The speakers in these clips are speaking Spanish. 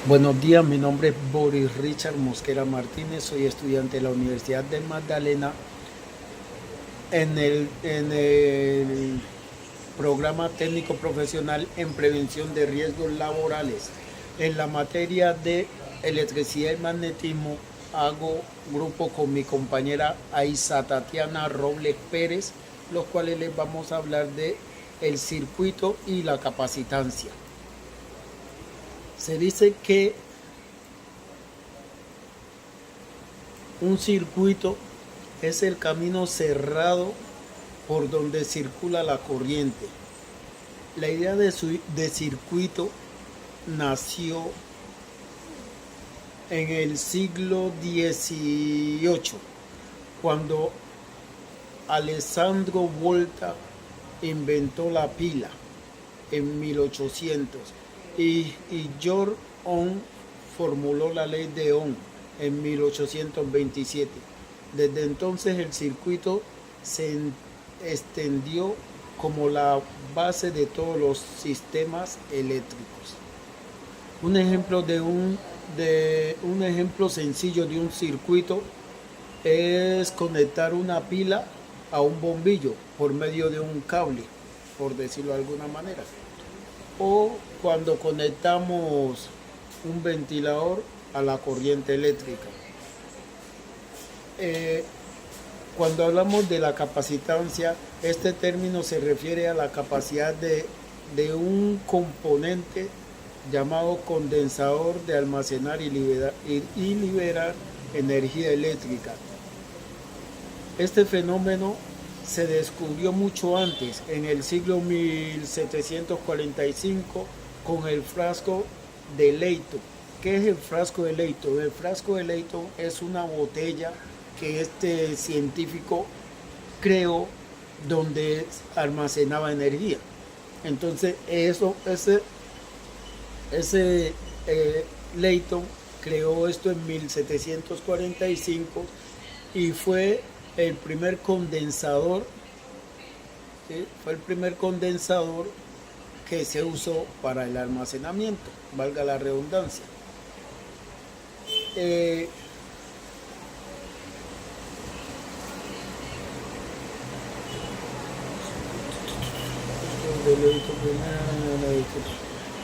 Buenos días, mi nombre es Boris Richard Mosquera Martínez, soy estudiante de la Universidad de Magdalena en el programa técnico profesional en prevención de riesgos laborales. En la materia de electricidad y magnetismo hago grupo con mi compañera Aisa Tatiana Robles Pérez, los cuales les vamos a hablar de el circuito y la capacitancia. Se dice que un circuito es el camino cerrado por donde circula la corriente. La idea de circuito nació en el siglo XVIII, cuando Alessandro Volta inventó la pila en 1800 y George Ohm formuló la ley de Ohm en 1827. Desde entonces el circuito se extendió como la base de todos los sistemas eléctricos. Un ejemplo sencillo de un circuito es conectar una pila a un bombillo por medio de un cable, por decirlo de alguna manera. O cuando conectamos un ventilador a la corriente eléctrica. Eh, Cuando hablamos de la capacitancia, este término se refiere a la capacidad de un componente llamado condensador de almacenar y liberar energía eléctrica. Este fenómeno se descubrió mucho antes, en el siglo 1745, con el frasco de Leighton. ¿Qué es el frasco de Leighton? El frasco de Leighton es una botella que este científico creó donde almacenaba energía. Entonces, ese Leighton creó esto en 1745 y fue el primer condensador, ¿sí? Fue el primer condensador que se usó para el almacenamiento, valga la redundancia. Eh,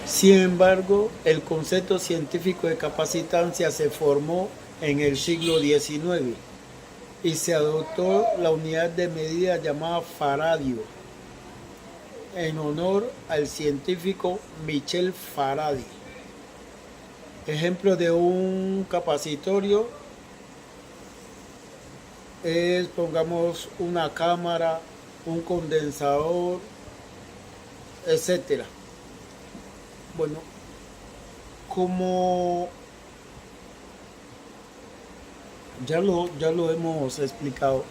Sin embargo, el concepto científico de capacitancia se formó en el siglo XIX y se adoptó la unidad de medida llamada faradio en honor al científico Michel Faraday. Ejemplo de un capacitorio es, pongamos, una cámara, un condensador, etcétera. Bueno, como ya lo hemos explicado,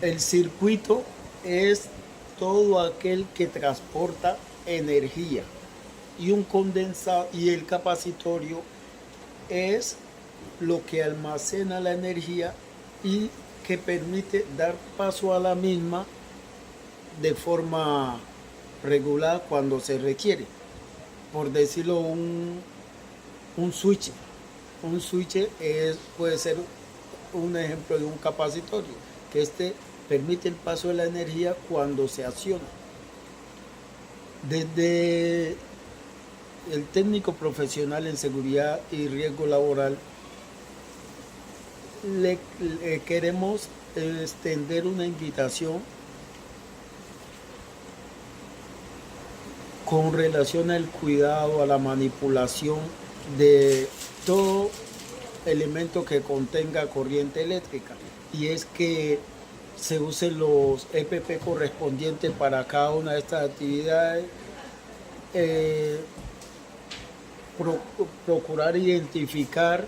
el circuito es todo aquel que transporta energía y un condensador y el capacitorio es lo que almacena la energía y que permite dar paso a la misma de forma regular cuando se requiere. Por decirlo, un switch. Un switch puede ser un ejemplo de un capacitorio, que permite el paso de la energía cuando se acciona. Desde el técnico profesional en seguridad y riesgo laboral, le queremos extender una invitación con relación al cuidado, a la manipulación de todo elemento que contenga corriente eléctrica, y es que se usen los EPP correspondientes para cada una de estas actividades, eh, procurar identificar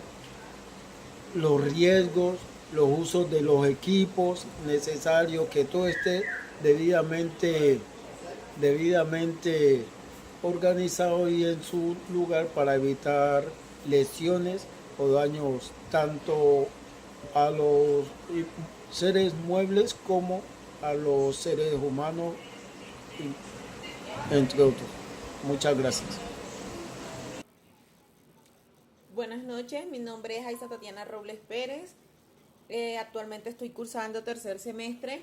los riesgos, los usos de los equipos necesarios, que todo esté debidamente organizado y en su lugar para evitar lesiones o daños tanto a los seres muebles como a los seres humanos, entre otros. Muchas gracias. noches, mi nombre es Aiza Tatiana Robles Pérez. Actualmente estoy cursando tercer semestre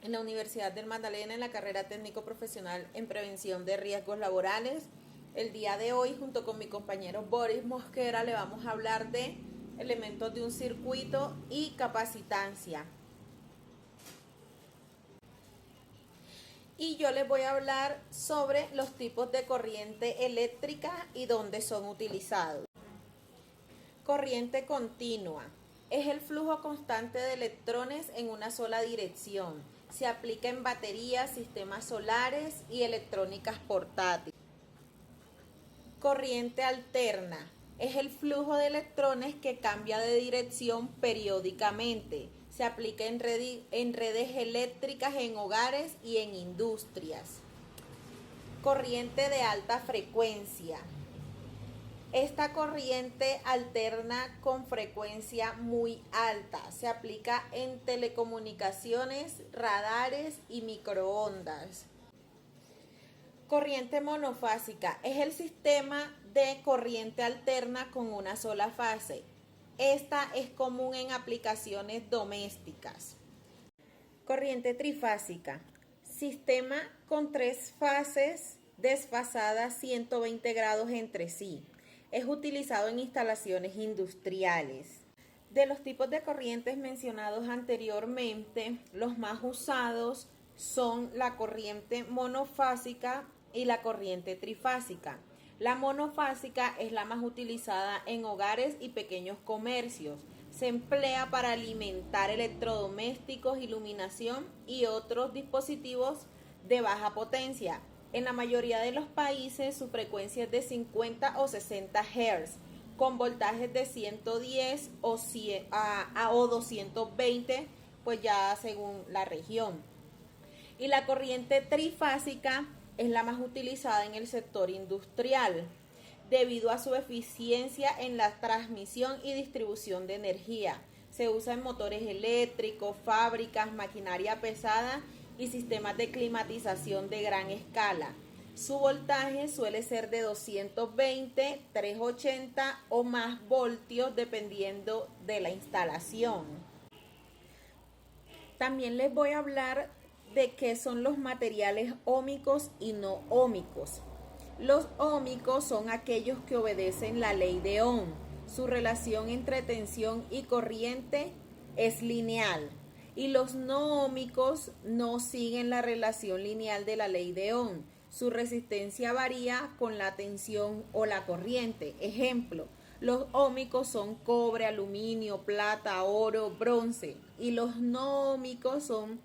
en la Universidad del Magdalena en la carrera técnico profesional en prevención de riesgos laborales. El día de hoy, junto con mi compañero Boris Mosquera, le vamos a hablar de elementos de un circuito y capacitancia. Y yo les voy a hablar sobre los tipos de corriente eléctrica y dónde son utilizados. Corriente continua. Es el flujo constante de electrones en una sola dirección. Se aplica en baterías, sistemas solares y electrónicas portátiles. Corriente alterna. Es el flujo de electrones que cambia de dirección periódicamente. Se aplica en redes eléctricas en hogares y en industrias. Corriente de alta frecuencia. Esta corriente alterna con frecuencia muy alta. Se aplica en telecomunicaciones, radares y microondas. Corriente monofásica es el sistema de corriente alterna con una sola fase. Esta es común en aplicaciones domésticas. Corriente trifásica. Sistema con tres fases desfasadas 120 grados entre sí. Es utilizado en instalaciones industriales. De los tipos de corrientes mencionados anteriormente, los más usados son la corriente monofásica y la corriente trifásica. La monofásica es la más utilizada en hogares y pequeños comercios. Se emplea para alimentar electrodomésticos, iluminación y otros dispositivos de baja potencia. En la mayoría de los países su frecuencia es de 50 o 60 Hz, con voltajes de 110 o 220, pues ya según la región. Y la corriente trifásica es la más utilizada en el sector industrial, debido a su eficiencia en la transmisión y distribución de energía. Se usa en motores eléctricos, fábricas, maquinaria pesada y sistemas de climatización de gran escala. Su voltaje suele ser de 220, 380 o más voltios dependiendo de la instalación. También les voy a hablar de qué son los materiales óhmicos y no óhmicos. Los óhmicos son aquellos que obedecen la ley de Ohm. Su relación entre tensión y corriente es lineal. Y los no óhmicos no siguen la relación lineal de la ley de Ohm. Su resistencia varía con la tensión o la corriente. Ejemplo, los óhmicos son cobre, aluminio, plata, oro, bronce. Y los no óhmicos son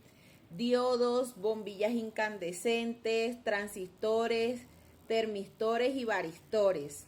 diodos, bombillas incandescentes, transistores, termistores y varistores.